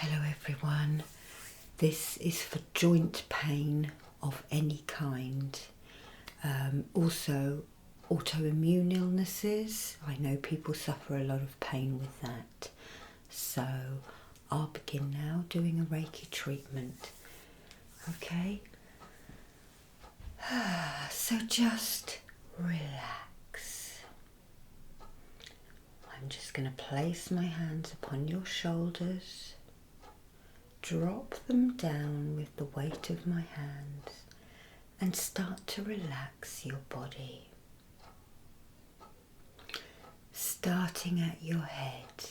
Hello everyone, this is for joint pain of any kind, also autoimmune illnesses. I know people suffer a lot of pain with that, so I'll begin now doing a Reiki treatment, okay? So just relax. I'm just going to place my hands upon your shoulders. Drop them down with the weight of my hands and start to relax your body. Starting at your head,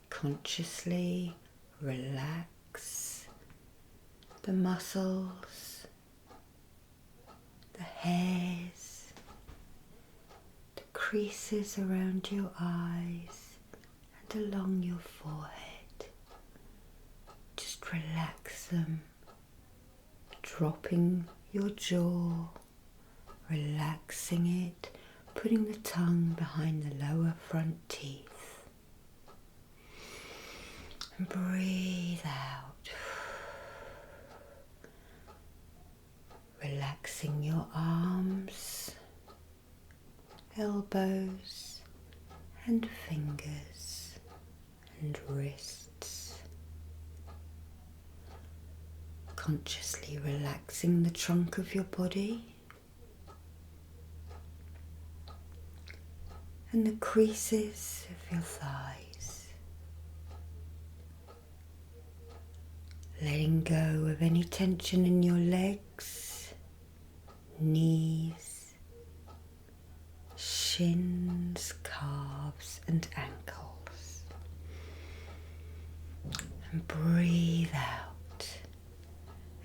consciously relax the muscles, the hairs, the creases around your eyes and along your forehead. Just relax them, dropping your jaw, relaxing it, putting the tongue behind the lower front teeth. And breathe out, relaxing your arms, elbows and fingers and wrists. Consciously relaxing the trunk of your body and the creases of your thighs. Letting go of any tension in your legs, knees, shins, calves and ankles. And breathe out.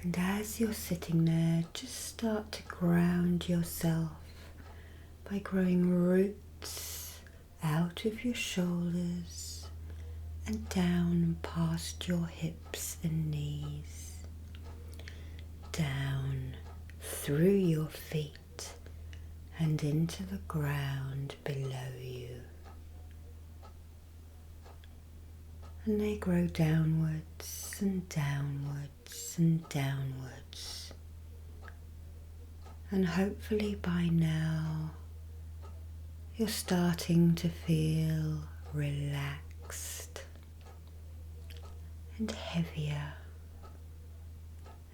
And as you're sitting there, just start to ground yourself by growing roots out of your shoulders and down and past your hips and knees, down through your feet and into the ground below you. And they grow downwards and downwards and downwards. And hopefully by now you're starting to feel relaxed and heavier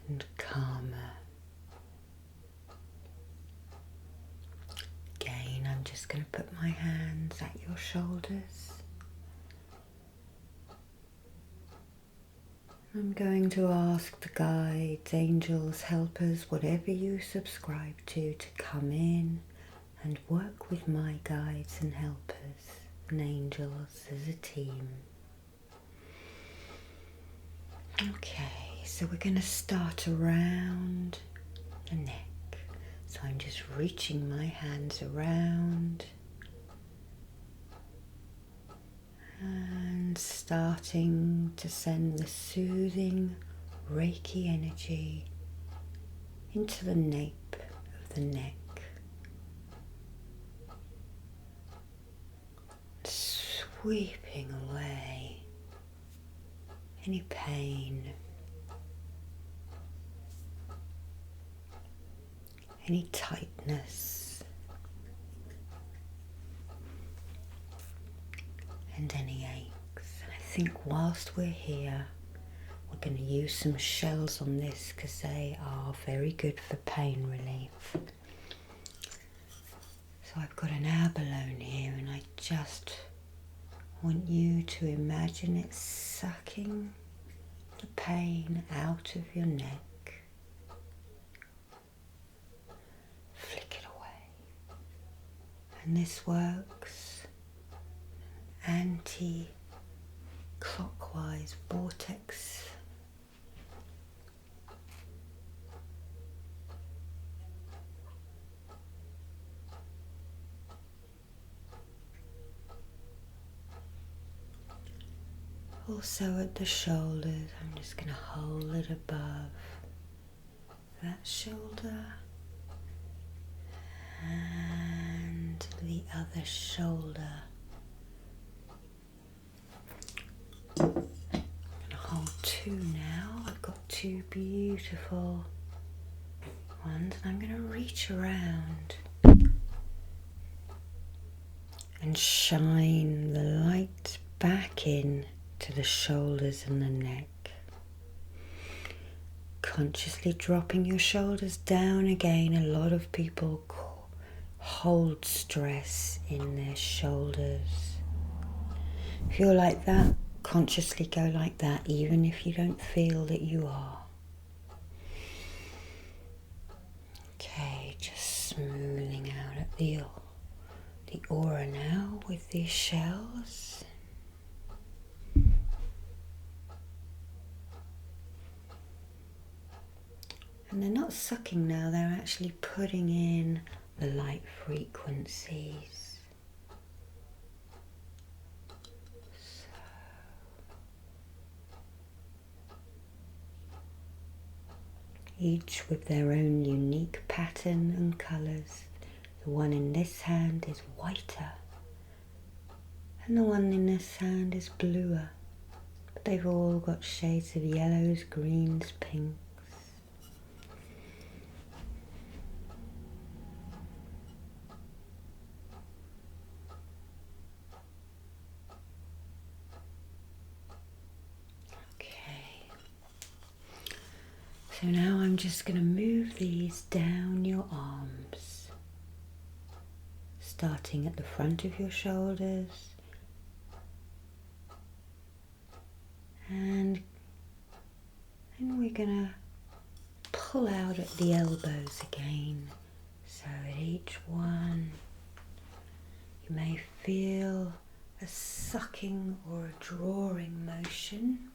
and calmer. Again, I'm just going to put my hands at your shoulders. I'm going to ask the guides, angels, helpers, whatever you subscribe to come in and work with my guides and helpers and angels as a team. Okay, so we're going to start around the neck. So I'm just reaching my hands around and starting to send the soothing Reiki energy into the nape of the neck, sweeping away any pain, any tightness, and any aches. And I think whilst we're here, we're going to use some shells on this because they are very good for pain relief. So I've got an abalone here and I just want you to imagine it sucking the pain out of your neck. Flick it away. And this works anti-clockwise vortex. Also at the shoulders, I'm just going to hold it above that shoulder and the other shoulder. two beautiful ones. I'm going to reach around and shine the light back in to the shoulders and the neck. Consciously dropping your shoulders down again. A lot of people hold stress in their shoulders. If you're like that, consciously go like that, even if you don't feel that you are. Okay, just smoothing out at the aura now with these shells. And they're not sucking now, they're actually putting in the light frequencies. Each with their own unique pattern and colours. The one in this hand is whiter, and the one in this hand is bluer. But they've all got shades of yellows, greens, pinks. So now I'm just going to move these down your arms, starting at the front of your shoulders, and then we're going to pull out at the elbows again. So at each one you may feel a sucking or a drawing motion.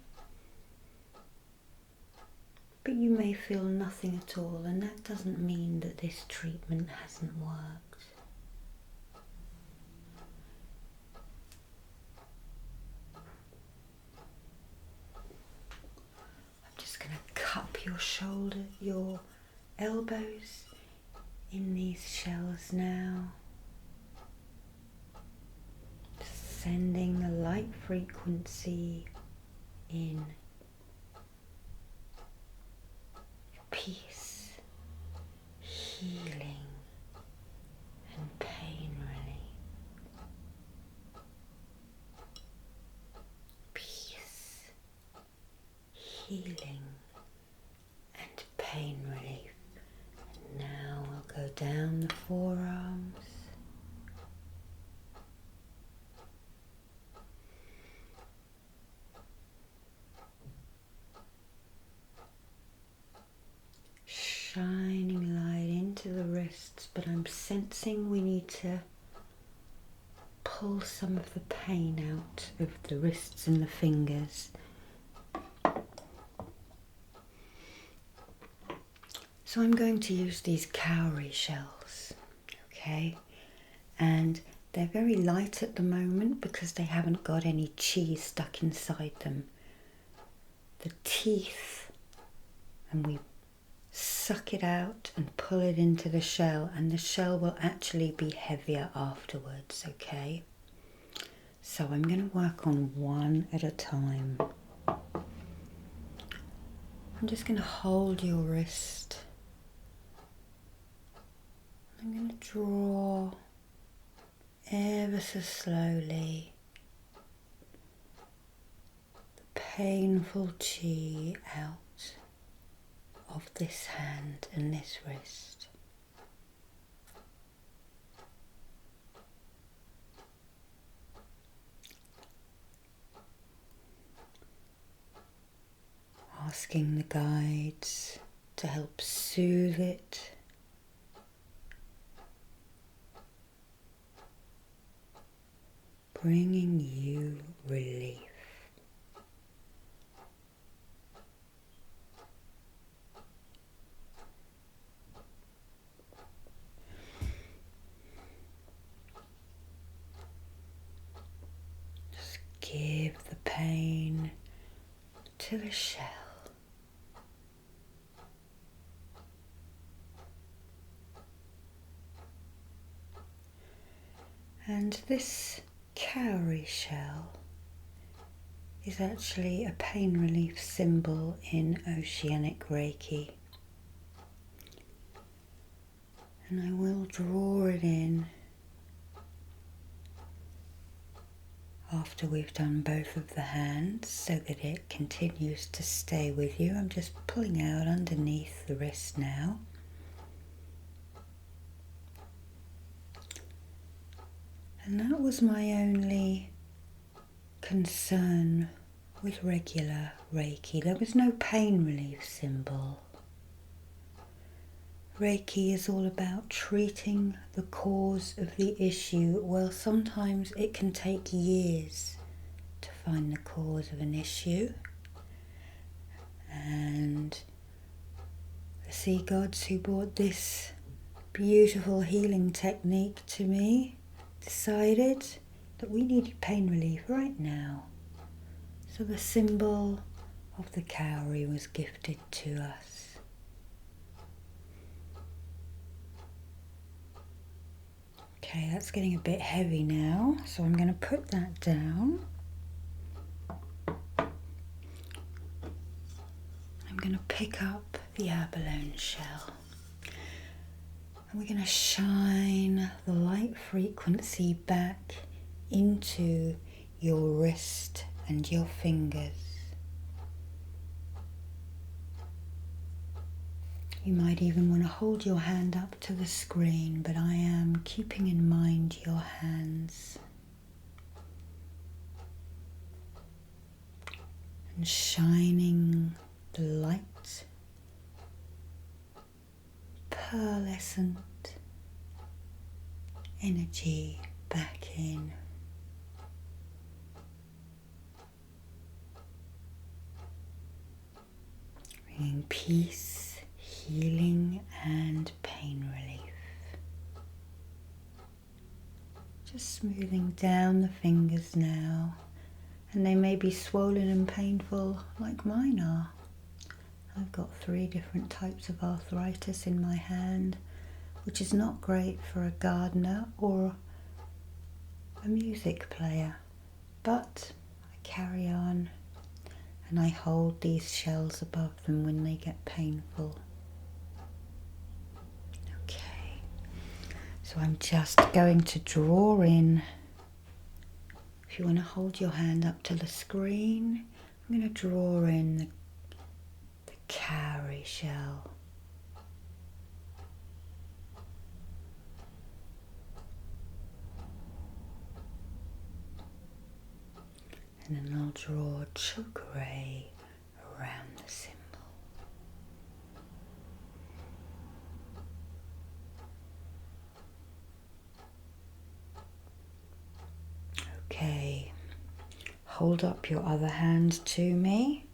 But you may feel nothing at all, and that doesn't mean that this treatment hasn't worked. I'm just going to cup your elbows in these shells now. Sending the light frequency in. Peace, healing, and pain relief. Peace, healing, and pain relief. And now I'll go down the forearms. Shining light into the wrists, but I'm sensing we need to pull some of the pain out of the wrists and the fingers. So I'm going to use these cowrie shells, okay? And they're very light at the moment because they haven't got any chi stuck inside them. The teeth, and we suck it out and pull it into the shell, and the shell will actually be heavier afterwards, okay? So I'm going to work on one at a time. I'm just going to hold your wrist. I'm going to draw ever so slowly the painful chi out of this hand and this wrist. Asking the guides to help soothe it. Bringing you relief. Give the pain to the shell. And this cowrie shell is actually a pain relief symbol in Oceanic Reiki. And I will draw it in after we've done both of the hands so that it continues to stay with you. I'm just pulling out underneath the wrist now. And that was my only concern with regular Reiki. There was no pain relief symbol. Reiki is all about treating the cause of the issue. Well, sometimes it can take years to find the cause of an issue. And the sea gods who brought this beautiful healing technique to me decided that we needed pain relief right now. So the symbol of the cowrie was gifted to us. Okay, that's getting a bit heavy now, so I'm going to put that down. I'm going to pick up the abalone shell. And we're going to shine the light frequency back into your wrist and your fingers. You might even want to hold your hand up to the screen, but I am keeping in mind your hands. And shining the light, pearlescent energy back in. Bringing peace, healing and pain relief. Just smoothing down the fingers now, and they may be swollen and painful like mine are. I've got 3 different types of arthritis in my hand, which is not great for a gardener or a music player, but I carry on and I hold these shells above them when they get painful. Okay, so I'm just going to draw in. If you want to hold your hand up to the screen, I'm going to draw in the cowrie shell. And then I'll draw chakra around the symbol. Okay, hold up your other hand to me.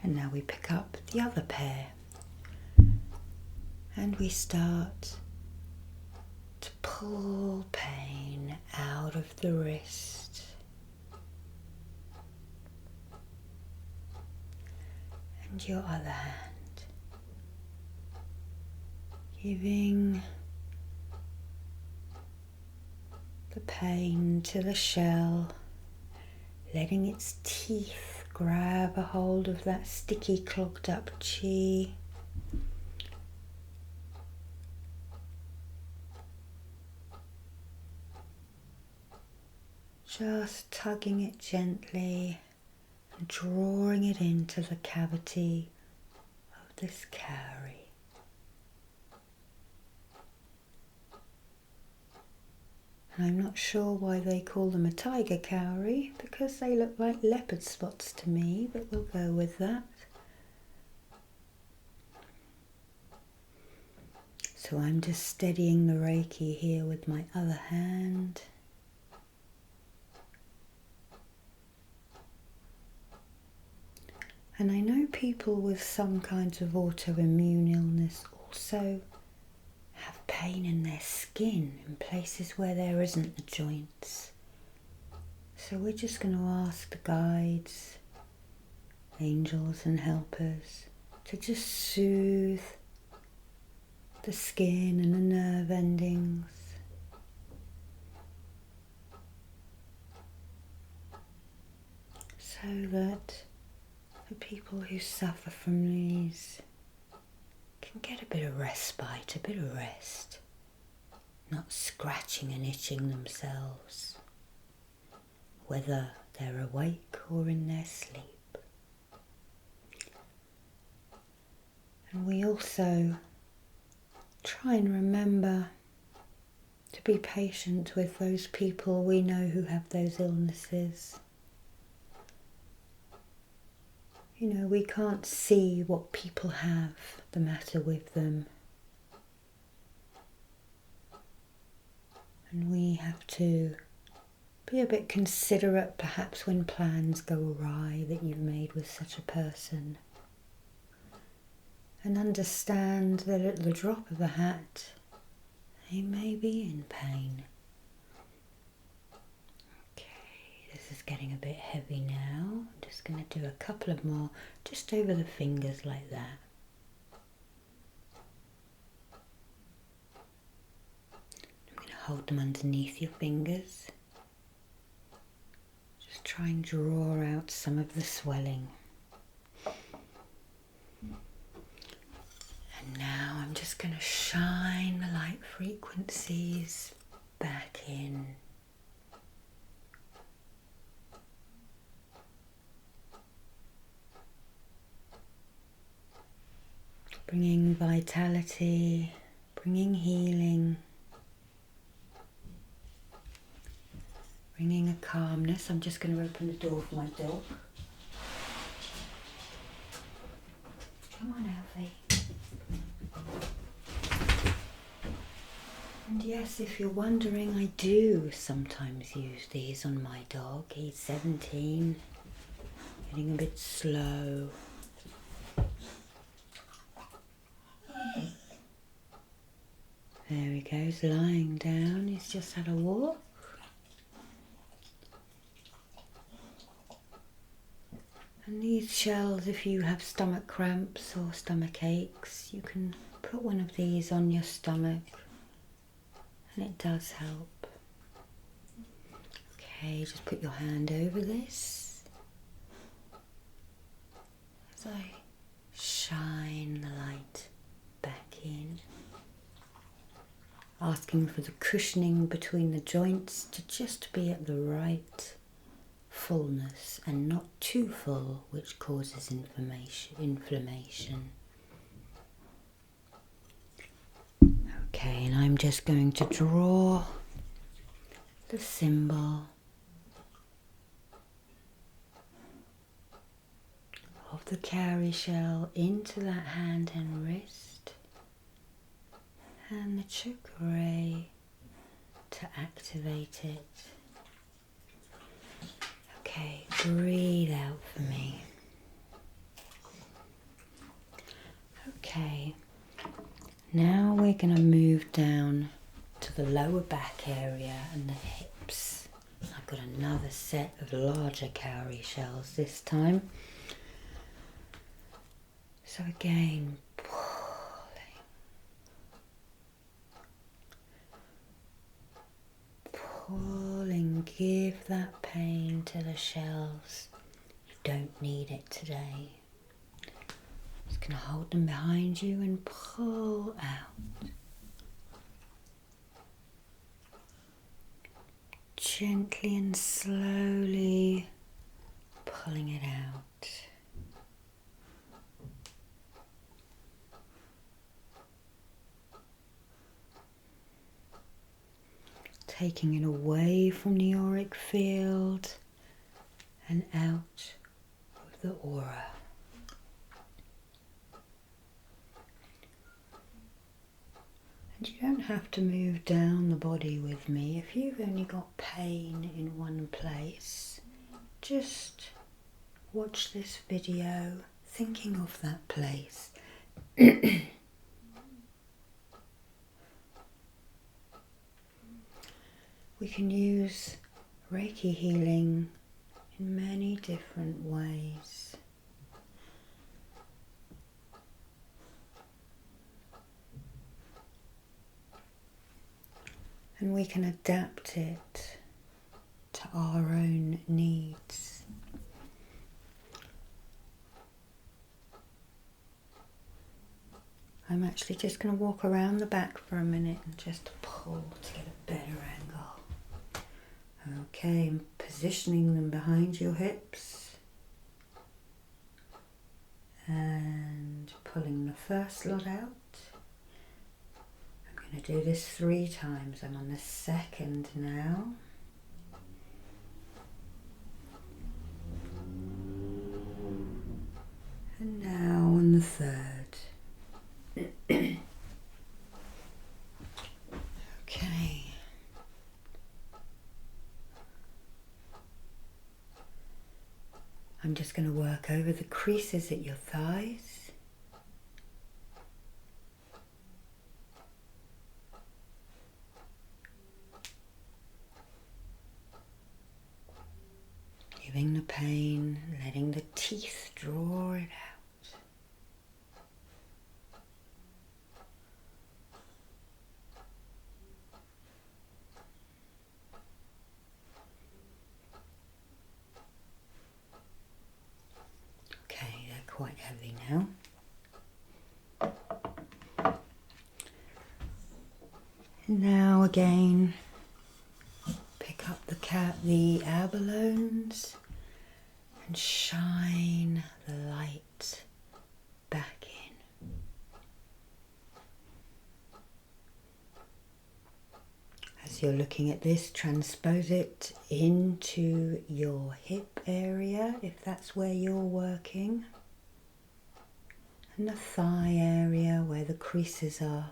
And now we pick up the other pair. And we start to pull pain out of the wrist. And your other hand. Giving the pain to the shell, letting its teeth grab a hold of that sticky, clogged up chi. Just tugging it gently and drawing it into the cavity of this cowrie. And I'm not sure why they call them a tiger cowrie, because they look like leopard spots to me, but we'll go with that. So I'm just steadying the Reiki here with my other hand. And I know people with some kinds of autoimmune illness also have pain in their skin in places where there isn't the joints. So we're just going to ask the guides, angels and helpers to just soothe the skin and the nerve endings. so that the people who suffer from these can get a bit of respite, a bit of rest, not scratching and itching themselves, whether they're awake or in their sleep. And we also try and remember to be patient with those people we know who have those illnesses. You know, we can't see what people have the matter with them. And we have to be a bit considerate perhaps when plans go awry that you've made with such a person. And understand that at the drop of a hat, they may be in pain. This is getting a bit heavy now. I'm just going to do a couple of more just over the fingers like that. I'm going to hold them underneath your fingers. Just try and draw out some of the swelling. And now I'm just going to shine the light frequencies back in. Bringing vitality, bringing healing, bringing a calmness. I'm just going to open the door for my dog. Come on, Alfie. And yes, if you're wondering, I do sometimes use these on my dog. He's 17, getting a bit slow. There he goes, lying down. He's just had a walk. And these shells, if you have stomach cramps or stomach aches, you can put one of these on your stomach and it does help. Okay, just put your hand over this as I shine the light back in. Asking for the cushioning between the joints to just be at the right fullness and not too full, which causes inflammation. Okay, and I'm just going to draw the symbol of the cowrie shell into that hand and wrist. And the chakra to activate it. Okay, breathe out for me. Okay, now we're going to move down to the lower back area and the hips. I've got another set of larger cowrie shells this time. So again, pulling, give that pain to the shells. You don't need it today. Just going to hold them behind you and pull out. Gently and slowly pulling it out. Taking it away from the auric field and out of the aura. And you don't have to move down the body with me. If you've only got pain in one place, just watch this video thinking of that place. We can use Reiki healing in many different ways. And we can adapt it to our own needs. actually just going to walk around the back for a minute and just pull to get a better angle. Okay, and positioning them behind your hips and pulling the first lot out. I'm going to do this 3 times. I'm on the second now. And now on the third. Okay. I'm just going to work over the creases at your thighs. Giving the pain, letting the teeth draw it out. Okay, they're quite heavy now. And now again, pick up the abalones and shine the light back in. As you're looking at this, transpose it into your hip area, if that's where you're working, and the thigh area where the creases are.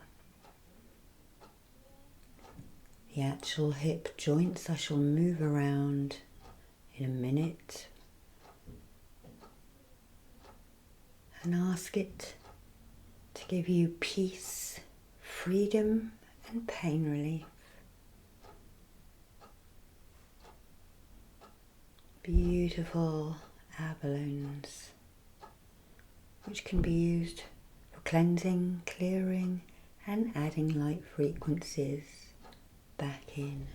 The actual hip joints I shall move around in a minute and ask it to give you peace, freedom and pain relief. Beautiful abalones, which can be used for cleansing, clearing and adding light frequencies back in.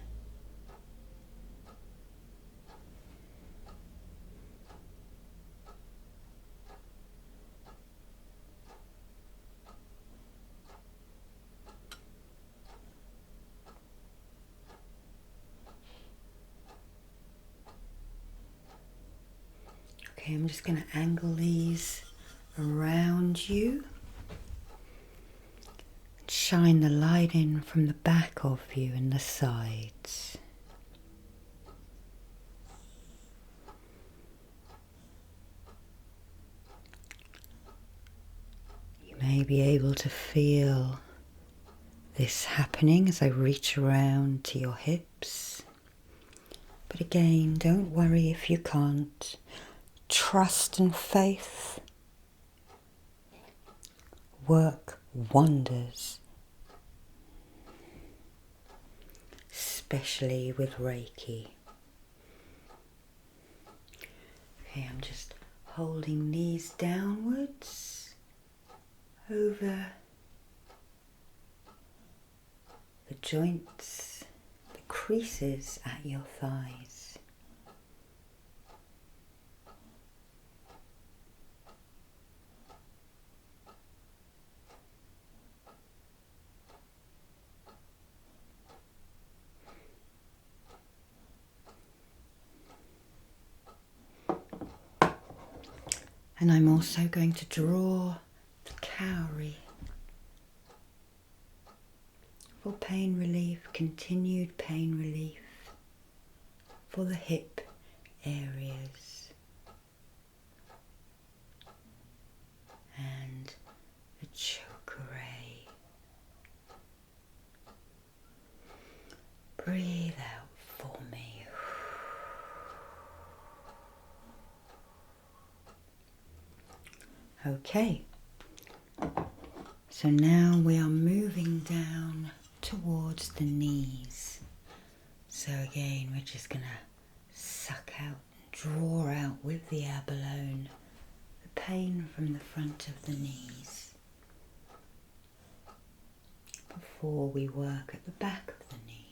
Okay, I'm just going to angle these around you. Shine the light in from the back of you and the sides. You may be able to feel this happening as I reach around to your hips. But again, don't worry if you can't. Trust and faith work wonders, especially with Reiki. Okay, I'm just holding these downwards over the joints, the creases at your thighs. And I'm also going to draw the cowrie for pain relief, continued pain relief for the hip areas and the chakra. Breathe out for me. Okay, so now we are moving down towards the knees. So again, we're just going to suck out and draw out with the abalone the pain from the front of the knees before we work at the back of the knees.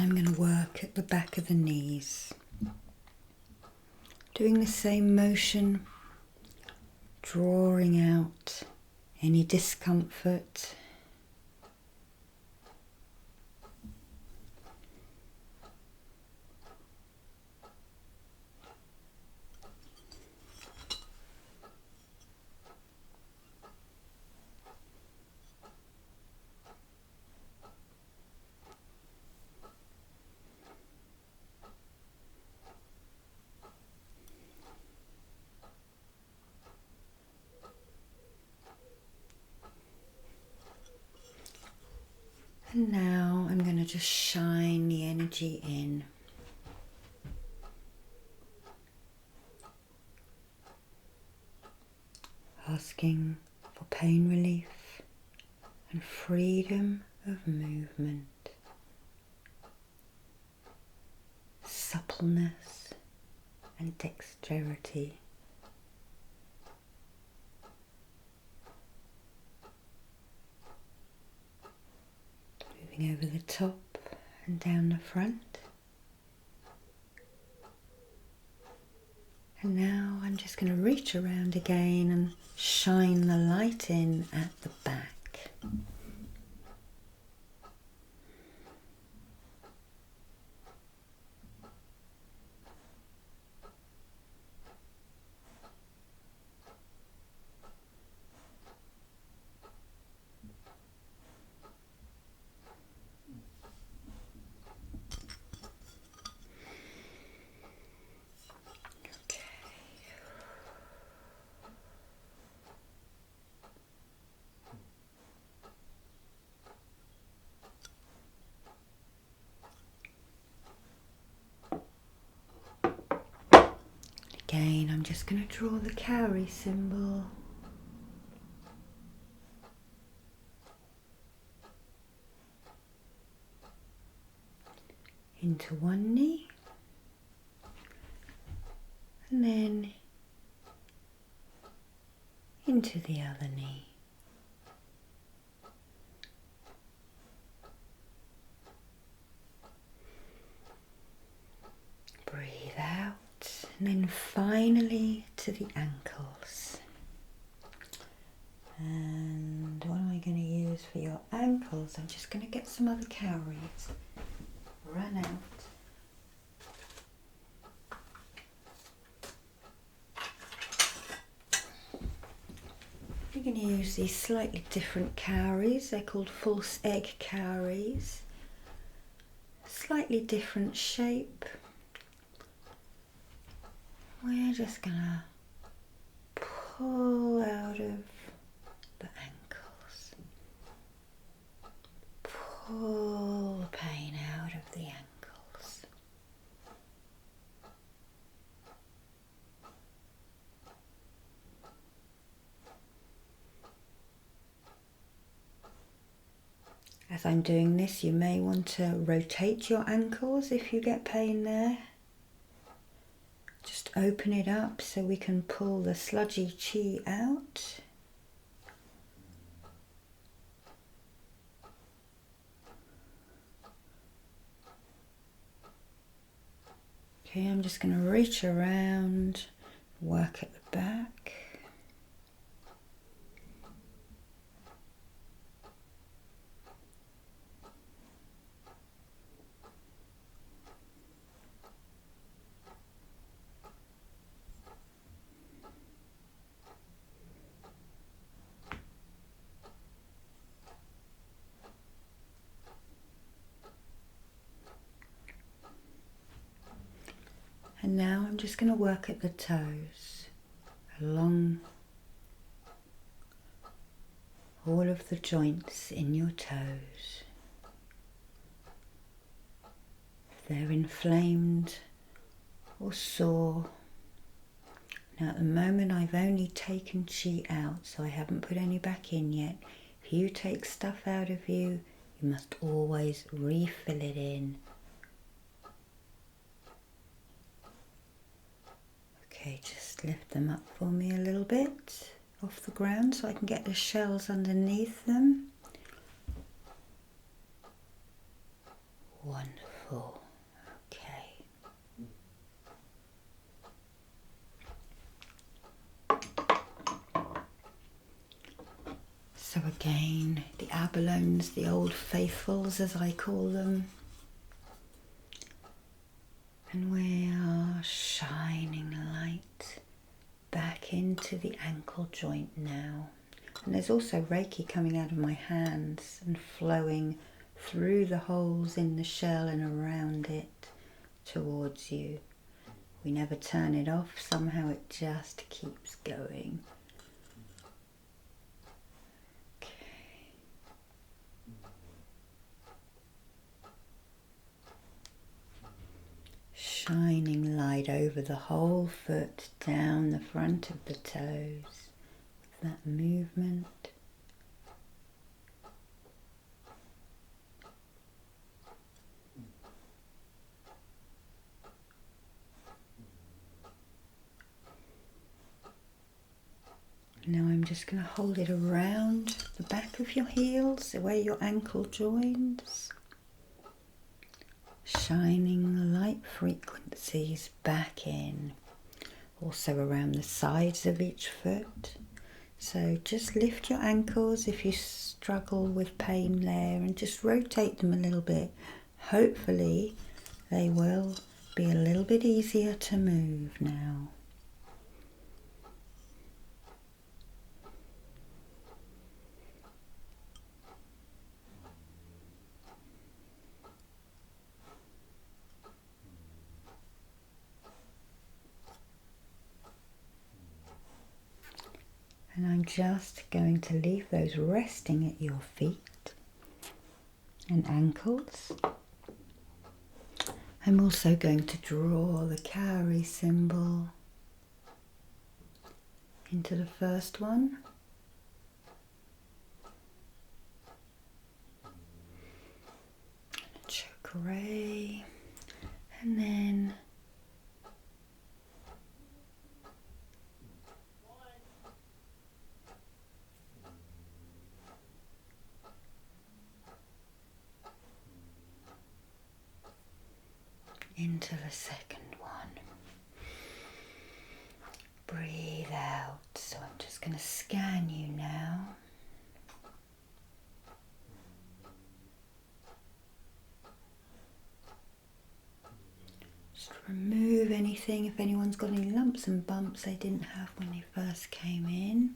I'm going to work at the back of the knees. Doing the same motion, drawing out any discomfort. And now I'm going to just shine the energy in. Asking for pain relief and freedom of movement, suppleness and dexterity. Moving over the top and down the front. And now I'm just going to reach around again and shine the light in at the back. Again, I'm just going to draw the cowrie symbol. Into one knee. And then into the other knee. Breathe out. And then finally to the ankles. And what am I going to use for your ankles? I'm just going to get some other cowries. Run out. You're going to use these slightly different cowries. They're called false egg cowries. Slightly different shape. We're just going to pull out of the ankles. Pull the pain out of the ankles. As I'm doing this, you may want to rotate your ankles if you get pain there. Just open it up so we can pull the sludgy chi out. Okay, I'm just going to reach around, work at the back. And now I'm just going to work at the toes, along all of the joints in your toes. If they're inflamed or sore. Now at the moment I've only taken chi out, so I haven't put any back in yet. If you take stuff out of you, you must always refill it in. Okay, just lift them up for me a little bit off the ground so I can get the shells underneath them. Wonderful. Wonderful. Okay. So again, the abalones, the old faithfuls as I call them. And we are shining light back into the ankle joint now. And there's also Reiki coming out of my hands and flowing through the holes in the shell and around it towards you. We never turn it off, somehow it just keeps going. Shining light over the whole foot, down the front of the toes, that movement. Now I'm just going to hold it around the back of your heels, where your ankle joins. Shining light frequencies back in, also around the sides of each foot. So just lift your ankles if you struggle with pain there and just rotate them a little bit. Hopefully they will be a little bit easier to move now. And I'm just going to leave those resting at your feet and ankles. I'm also going to draw the cowrie symbol into the first one. Chakra, and then into the second one. Breathe out. So I'm just going to scan you now. Just remove anything, if anyone's got any lumps and bumps they didn't have when they first came in.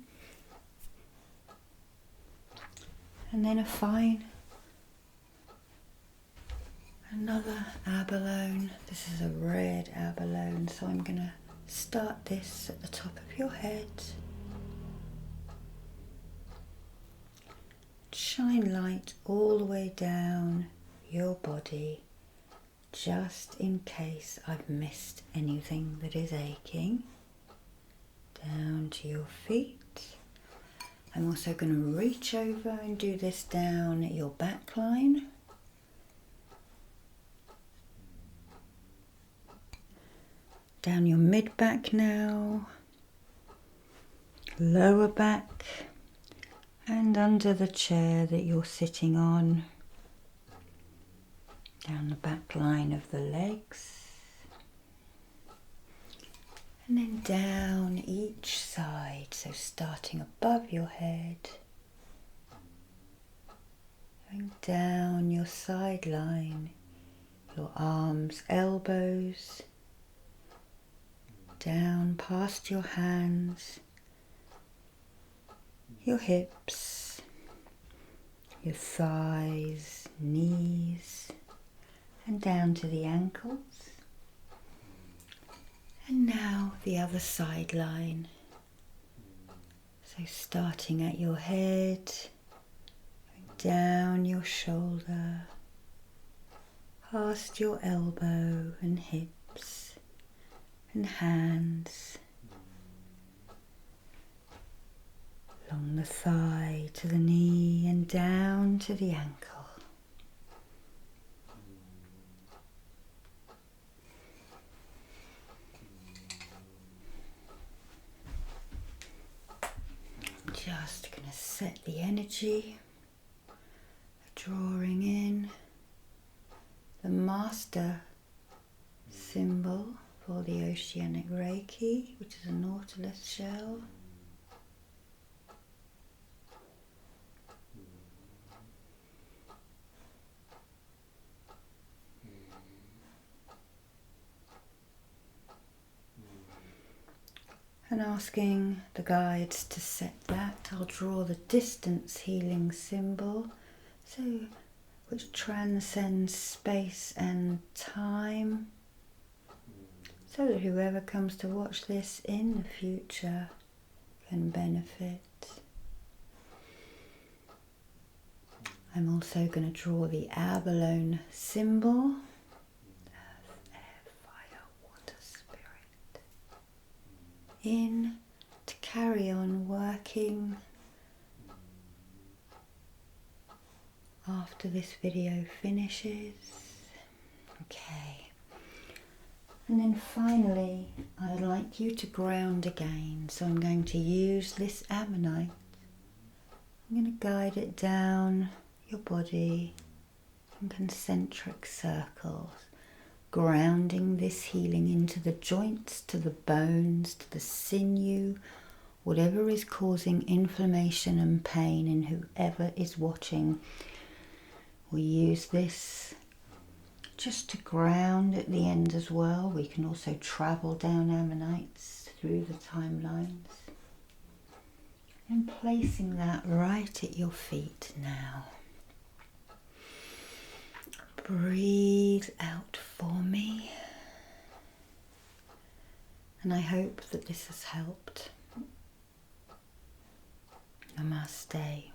And then another abalone. This is a red abalone, so I'm going to start this at the top of your head. Shine light all the way down your body, just in case I've missed anything that is aching. Down to your feet. I'm also going to reach over and do this down your back line. Down your mid back now, lower back, and under the chair that you're sitting on, down the back line of the legs, and then down each side, so starting above your head, going down your sideline, your arms, elbows, down past your hands, your hips, your thighs, knees, and down to the ankles. And now the other sideline. So starting at your head, down your shoulder, past your elbow and hips and hands, along the thigh to the knee and down to the ankle. Just going to set the energy, drawing in the master symbol for the Oceanic Reiki, which is a nautilus shell. And asking the guides to set that, I'll draw the distance healing symbol, which transcends space and time, so that whoever comes to watch this in the future can benefit. I'm also going to draw the abalone symbol. Earth, air, fire, water, spirit. In to carry on working after this video finishes. Okay. And then finally, I'd like you to ground again. So I'm going to use this ammonite. I'm going to guide it down your body in concentric circles, grounding this healing into the joints, to the bones, to the sinew, whatever is causing inflammation and pain in whoever is watching. We use this just to ground at the end as well. We can also travel down ammonites through the timelines. And placing that right at your feet now. Breathe out for me. And I hope that this has helped. Namaste.